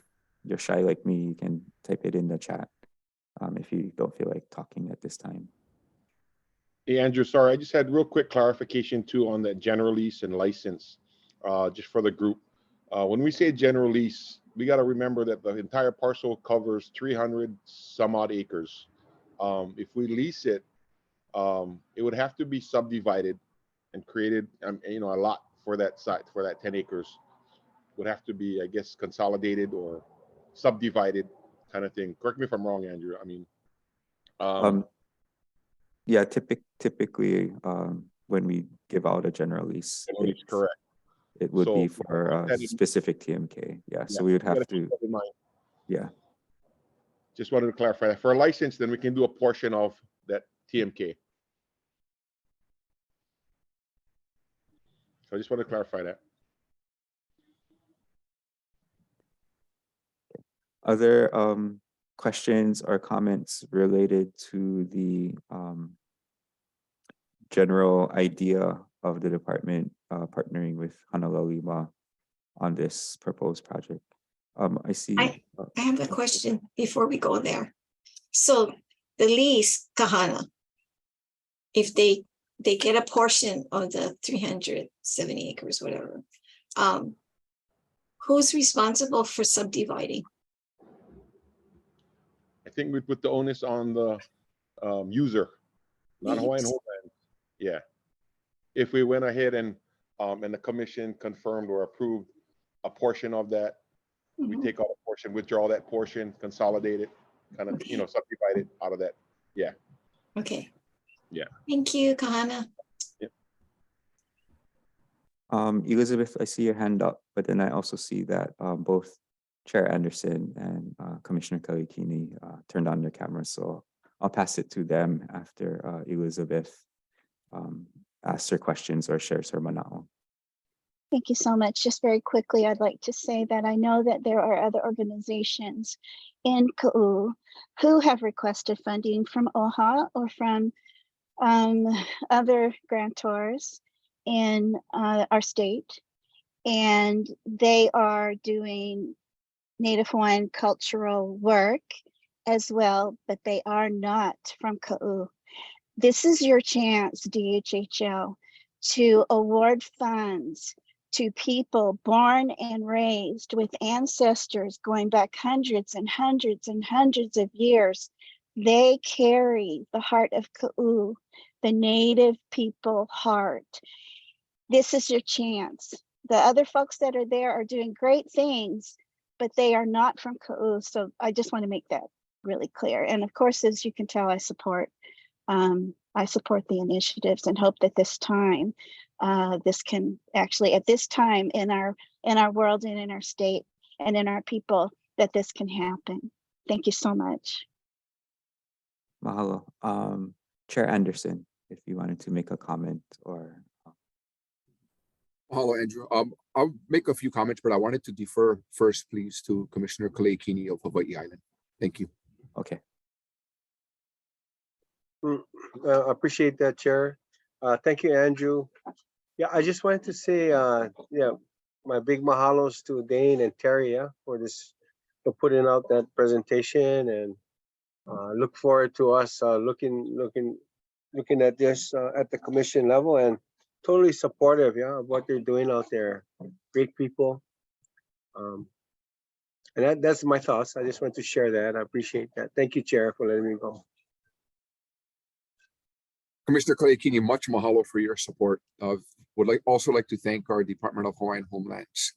you're shy like me, you can type it in the chat if you don't feel like talking at this time. Hey, Andrew, sorry, I just had real quick clarification too on that general lease and license, just for the group. When we say general lease, we got to remember that the entire parcel covers 300 some odd acres. If we lease it, it would have to be subdivided and created, you know, a lot for that site, for that 10 acres would have to be, I guess, consolidated or subdivided kind of thing. Correct me if I'm wrong, Andrew. I mean, yeah, typically when we give out a general lease, correct. It would So, be for a specific TMK. Yeah, so we would have to. Yeah. Just wanted to clarify that. For a license, then we can do a portion of that TMK. So I just want to clarify that. Other questions or comments related to the general idea of the department partnering with Hana Laulima on this proposed project? I see. I have a question before we go there. So the lease, Kahana, if they get a portion of the 370 acres, whatever, who's responsible for subdividing? I think we put the onus on the user, not Hawaiian Homeland. Yeah. If we went ahead and the commission confirmed or approved a portion of that, we take out a portion, withdraw that portion, consolidate it, kind of, you know, subdivide it out of that. Yeah. Okay. Yeah. Thank you, Kahana. Yep. Elizabeth, I see your hand up, but then I also see that both Chair Anderson and Commissioner Kalikini turned on their cameras. So I'll pass it to them after Elizabeth asks her questions or shares her manao. Thank you so much. Just very quickly, I'd like to say that I know that there are other organizations in Ka'u who have requested funding from OHA or from other grantors in our state, and they are doing Native Hawaiian cultural work as well, but they are not from Ka'u. This is your chance, DHHL, to award funds to people born and raised with ancestors going back hundreds and hundreds and hundreds of years. They carry the heart of Ka'u, the Native people heart. This is your chance. The other folks that are there are doing great things, but they are not from Ka'u. So I just want to make that really clear. And of course, as you can tell, I support the initiatives and hope that this time, this can actually, at this time in our world and in our state and in our people, that this can happen. Thank you so much. Mahalo. Chair Anderson, if you wanted to make a comment or. Hello, Andrew. I'll make a few comments, but I wanted to defer first, please, to Commissioner Kaleikini of Hawaii Island. Thank you. Okay. Appreciate that, Chair. Thank you, Andrew. Yeah, I just wanted to say, yeah, my big mahalos to Dane and Terry, for this, for putting out that presentation, and look forward to us looking at this at the commission level, and totally supportive, of what they're doing out there. Great people. And that's my thoughts. I just want to share that. I appreciate that. Thank you, Chair, for letting me go. Commissioner Kaleikini, much mahalo for your support. Would also like to thank our Department of Hawaiian Homelands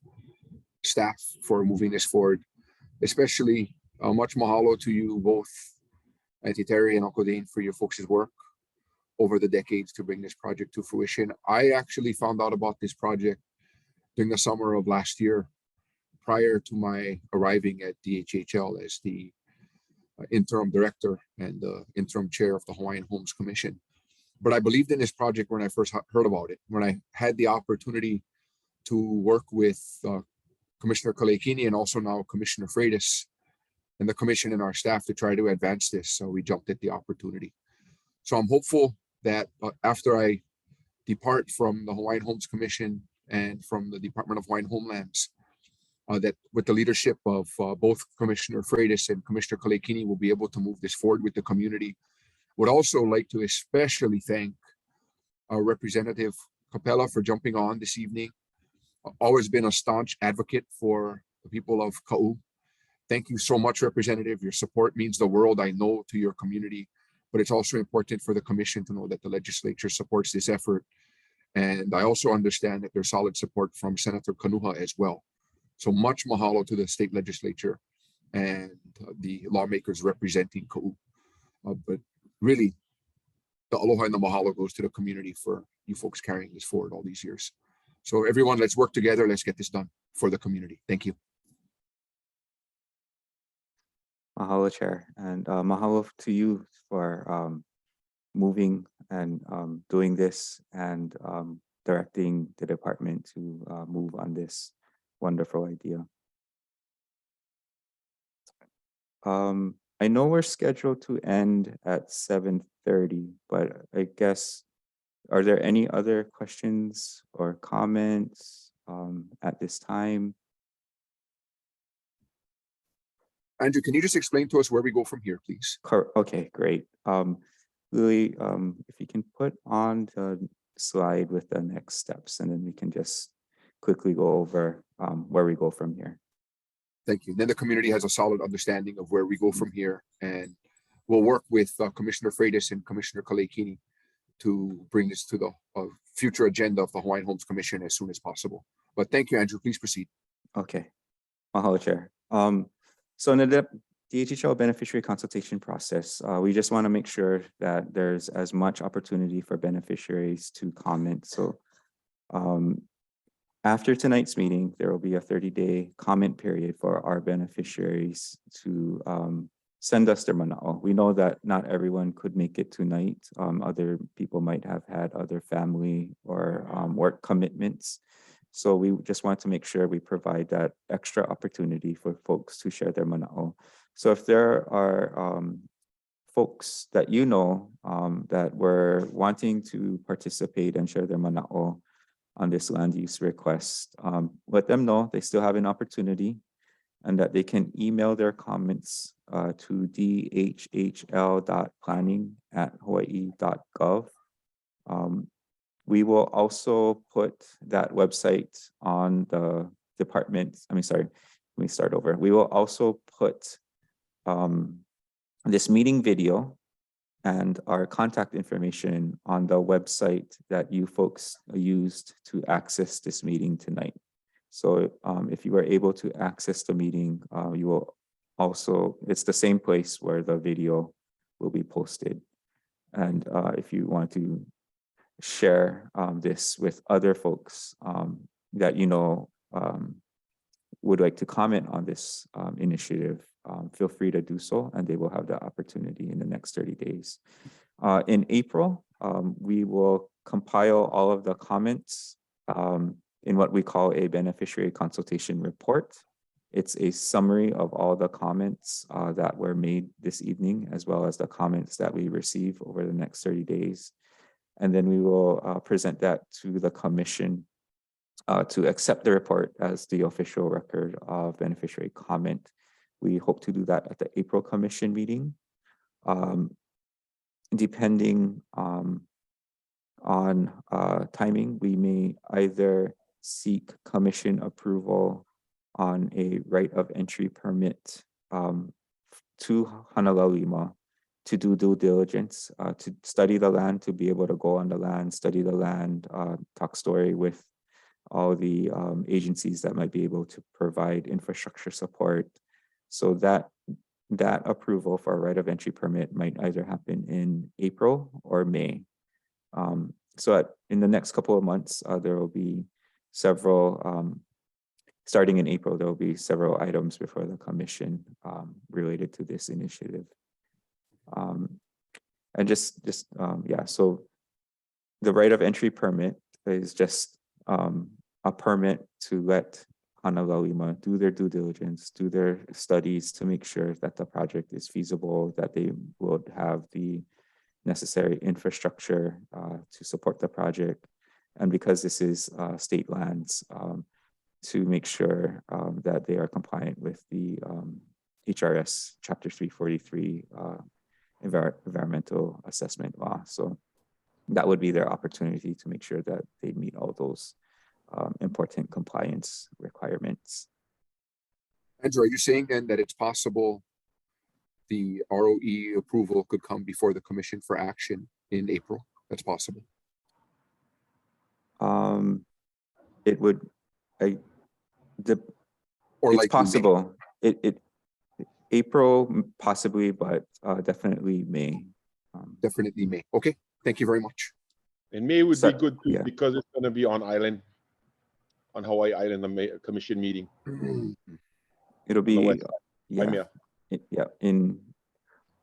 staff for moving this forward. Especially much mahalo to you both, Auntie Terry and Uncle Dane, for your folks' work over the decades to bring this project to fruition. I actually found out about this project during the summer of last year, prior to my arriving at DHHL as the interim director and the interim chair of the Hawaiian Homes Commission. But I believed in this project when I first heard about it, when I had the opportunity to work with Commissioner Kaleikini and also now Commissioner Freitas and the commission and our staff to try to advance this. So we jumped at the opportunity. So I'm hopeful that after I depart from the Hawaiian Homes Commission and from the Department of Hawaiian Homelands, that with the leadership of both Commissioner Freitas and Commissioner Kalekini, we'll be able to move this forward with the community. Would also like to especially thank our Representative Capella for jumping on this evening. Always been a staunch advocate for the people of Ka'u. Thank you so much, Representative. Your support means the world, I know, to your community, but it's also important for the commission to know that the legislature supports this effort. And I also understand that there's solid support from Senator Kanuha as well. So much mahalo to the state legislature and the lawmakers representing Ka'u. But really, the aloha and the mahalo goes to the community for you folks carrying this forward all these years. So everyone, let's work together. Let's get this done for the community. Thank you. Mahalo, Chair, and mahalo to you for moving and doing this and directing the department to move on this wonderful idea. I know we're scheduled to end at 7:30, but I guess, are there any other questions or comments at this time? Andrew, can you just explain to us where we go from here, please? Okay, great. Lily, if you can put on the slide with the next steps, and then we can just quickly go over where we go from here. Thank you. Then the community has a solid understanding of where we go from here, and we'll work with Commissioner Freitas and Commissioner Kalekini to bring this to the future agenda of the Hawaiian Homes Commission as soon as possible. But thank you, Andrew. Please proceed. Okay. Mahalo, Chair. So in the DHHL beneficiary consultation process, we just want to make sure that there's as much opportunity for beneficiaries to comment. So after tonight's meeting, there will be a 30-day comment period for our beneficiaries to send us their mana'o. We know that not everyone could make it tonight. Other people might have had other family or work commitments. So we just want to make sure we provide that extra opportunity for folks to share their mana'o. So if there are folks that you know that were wanting to participate and share their mana'o on this land use request, let them know they still have an opportunity and that they can email their comments to dhhl.planning@hawaii.gov. We will also put that website on the department. Let me start over. We will also put this meeting video and our contact information on the website that you folks used to access this meeting tonight. So if you were able to access the meeting, you will also, it's the same place where the video will be posted. And if you want to share this with other folks that you know would like to comment on this initiative, feel free to do so, and they will have the opportunity in the next 30 days. In April, we will compile all of the comments in what we call a beneficiary consultation report. It's a summary of all the comments that were made this evening, as well as the comments that we receive over the next 30 days. And then we will present that to the commission to accept the report as the official record of beneficiary comment. We hope to do that at the April commission meeting. Depending on timing, we may either seek commission approval on a right of entry permit to Hana Laulima to do due diligence, to study the land, to be able to go on the land, study the land, talk story with all the agencies that might be able to provide infrastructure support. So that approval for a right of entry permit might either happen in April or May. So in the next couple of months, there will be several, starting in April, there will be several items before the commission related to this initiative. And yeah, so the right of entry permit is just a permit to let Hana Laulima do their due diligence, do their studies to make sure that the project is feasible, that they would have the necessary infrastructure to support the project. And because this is state lands, to make sure that they are compliant with the HRS Chapter 343 environmental assessment law. So that would be their opportunity to make sure that they meet all those important compliance requirements. Andrew, are you saying then that it's possible the ROE approval could come before the commission for action in April? That's possible. It would, Or it's likely May. possible. April possibly, but definitely May. Definitely May. Okay, thank you very much. And May would So- be good too, yeah. because it's gonna be on island, on Hawaii Island, the commission meeting. It'll On the be, west side. yeah, Waimea.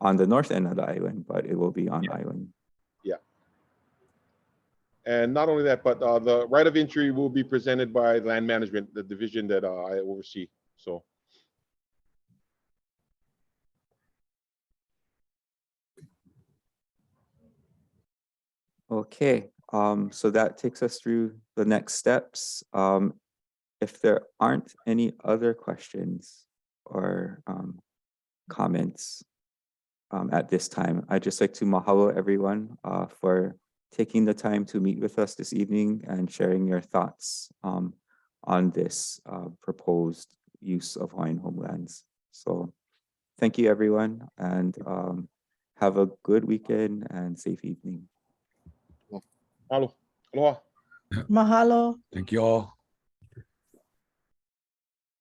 on the north end of the island, but it will be on island. And not only that, but the right of entry will be presented by land management, the division that I oversee. So Okay, so that takes us through the next steps. If there aren't any other questions or comments at this time, I'd just like to mahalo everyone for taking the time to meet with us this evening and sharing your thoughts on this proposed use of Hawaiian homelands. So thank you, everyone, and have a good weekend and safe evening. aloha. Mahalo. Thank you all.